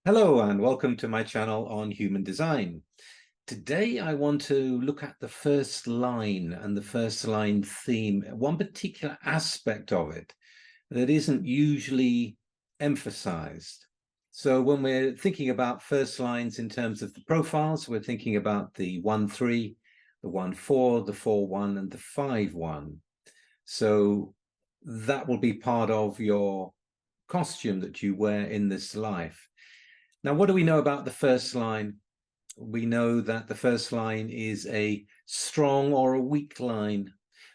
Hello and welcome to my channel on human design. Today I want to look at the first line and the first line theme, one particular aspect of it that isn't usually emphasized. So when we're thinking about first lines in terms of the profiles, we're thinking about the 1-3, the 1-4, the 4-1 and the 5-1. So that will be part of your costume that you wear in this life. Now, what do we know about the first line? We know that the first line is a strong or a weak line.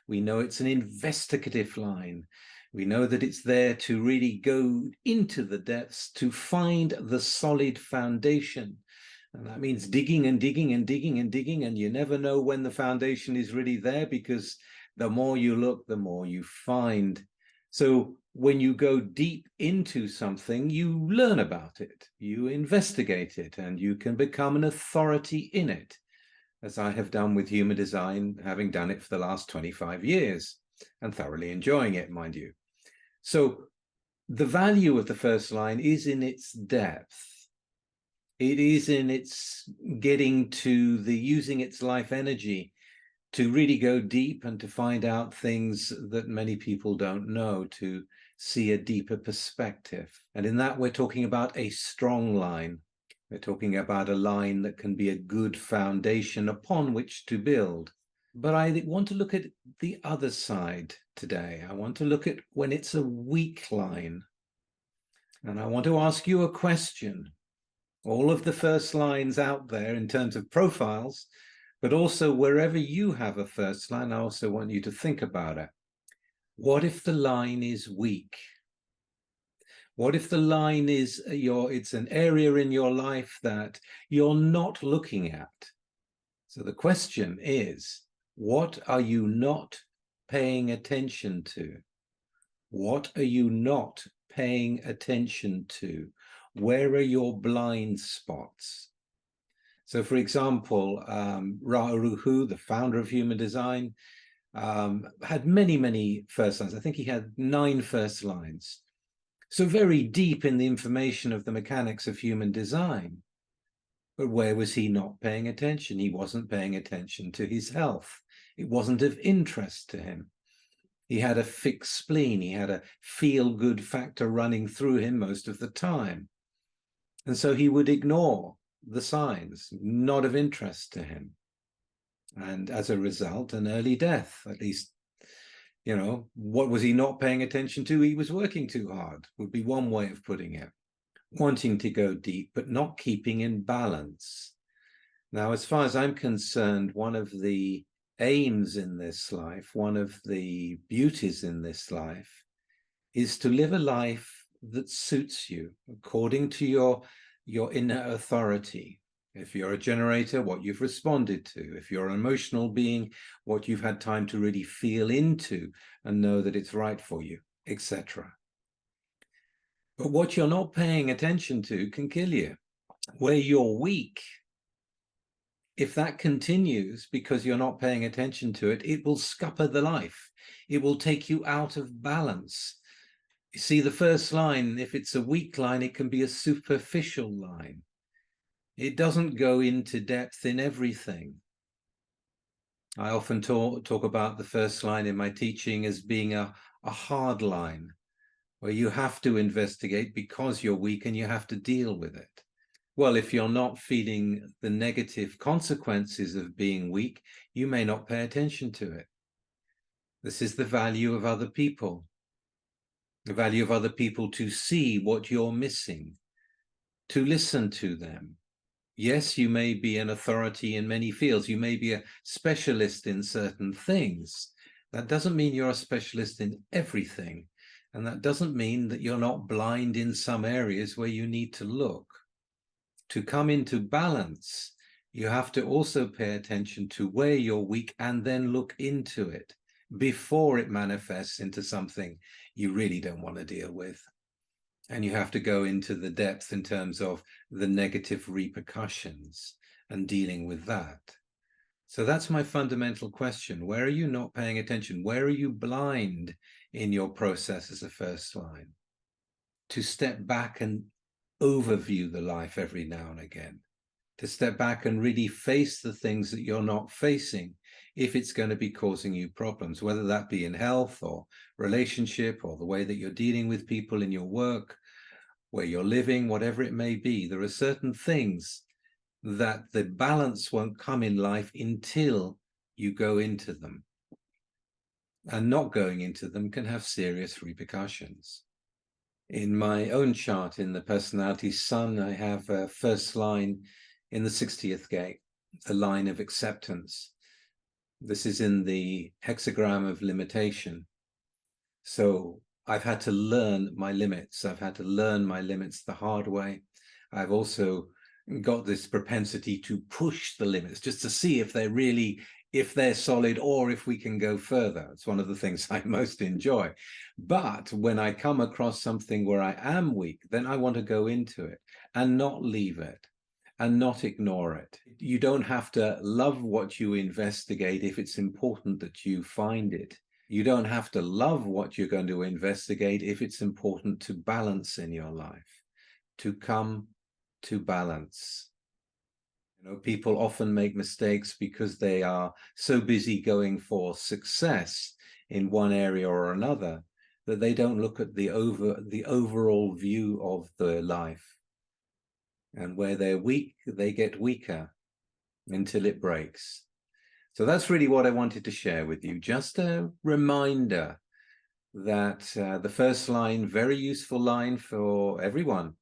We know it's an investigative line. We know that it's there to really go into the depths to find the solid foundation. And that means digging and digging and digging and digging, and you never know when the foundation is really there, because the more you look, the more you find. So when you go deep into something, you learn about it, you investigate it, and you can become an authority in it, as I have done with human design, having done it for the last 25 years and thoroughly enjoying it, mind you. So the value of the first line is in its depth. It is in its getting to the using its life energy to really go deep and to find out things that many people don't know, to see a deeper perspective. And in that, we're talking about a strong line. We're talking about a line that can be a good foundation upon which to build. But I want to look at the other side today. I want to look at when it's a weak line. And I want to ask you a question. All of the first lines out there in terms of profiles, but also wherever you have a first line, I also want you to think about it. What if the line is weak? What if the line is it's an area in your life that you're not looking at? So the question is, what are you not paying attention to? What are you not paying attention to? Where are your blind spots? So, for example, Ra Uru Hu, the founder of human design, had many first lines. I think he had 9 first lines. So very deep in the information of the mechanics of human design. But where was he not paying attention? He wasn't paying attention to his health. It wasn't of interest to him. He had a fixed spleen. He had a feel-good factor running through him most of the time. And so he would ignore the signs, not of interest to him. And as a result, an early death. At least, what was he not paying attention to? He was working too hard, would be one way of putting it. Wanting to go deep, but not keeping in balance. Now, as far as I'm concerned, one of the aims in this life, one of the beauties in this life, is to live a life that suits you according to your inner authority. If you're a generator, what you've responded to. If you're an emotional being, what you've had time to really feel into and know that it's right for you, etc. But what you're not paying attention to can kill you. Where you're weak, if that continues because you're not paying attention to it, it will scupper the life. It will take you out of balance. You see, the first line, if it's a weak line, it can be a superficial line. It doesn't go into depth in everything. I often talk about the first line in my teaching as being a hard line, where you have to investigate because you're weak and you have to deal with it. Well, if you're not feeling the negative consequences of being weak, you may not pay attention to it. This is the value of other people. The value of other people to see what you're missing, to listen to them. Yes, you may be an authority in many fields. You may be a specialist in certain things. That doesn't mean you're a specialist in everything. And that doesn't mean that you're not blind in some areas where you need to look. To come into balance, you have to also pay attention to where you're weak and then look into it before it manifests into something you really don't want to deal with. And you have to go into the depth in terms of the negative repercussions and dealing with that. So that's my fundamental question. Where are you not paying attention? Where are you blind in your process as a first line? To step back and overview the life every now and again, to step back and really face the things that you're not facing if it's going to be causing you problems, whether that be in health or relationship or the way that you're dealing with people in your work, where you're living, whatever it may be. There are certain things that the balance won't come in life until you go into them. And not going into them can have serious repercussions. In my own chart, in the personality sun, I have a first line in the 60th gate, the line of acceptance. This is in the hexagram of limitation. So I've had to learn my limits. I've had to learn my limits the hard way. I've also got this propensity to push the limits just to see if they're really, if they're solid, or if we can go further. It's one of the things I most enjoy. But when I come across something where I am weak, then I want to go into it and not leave it and not ignore it. You don't have to love what you investigate if it's important that you find it. You don't have to love what you're going to investigate if it's important to balance in your life, to come to balance. You know, people often make mistakes because they are so busy going for success in one area or another that they don't look at the overall view of their life. And where they're weak, they get weaker until it breaks. So that's really what I wanted to share with you. Just a reminder that the first line, very useful line for everyone.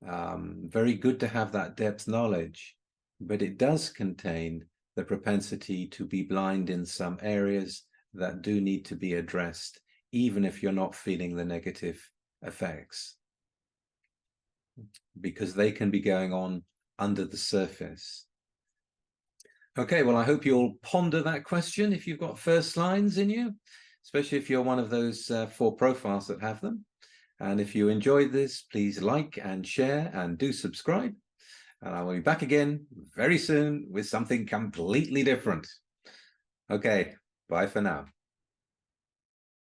Very good to have that depth knowledge, but it does contain the propensity to be blind in some areas that do need to be addressed, even if you're not feeling the negative effects, because they can be going on under the surface. Okay, well, I hope you'll ponder that question if you've got first lines in you, especially if you're one of those 4 profiles that have them. And if you enjoyed this, please like and share and do subscribe. And I will be back again very soon with something completely different. Okay, bye for now.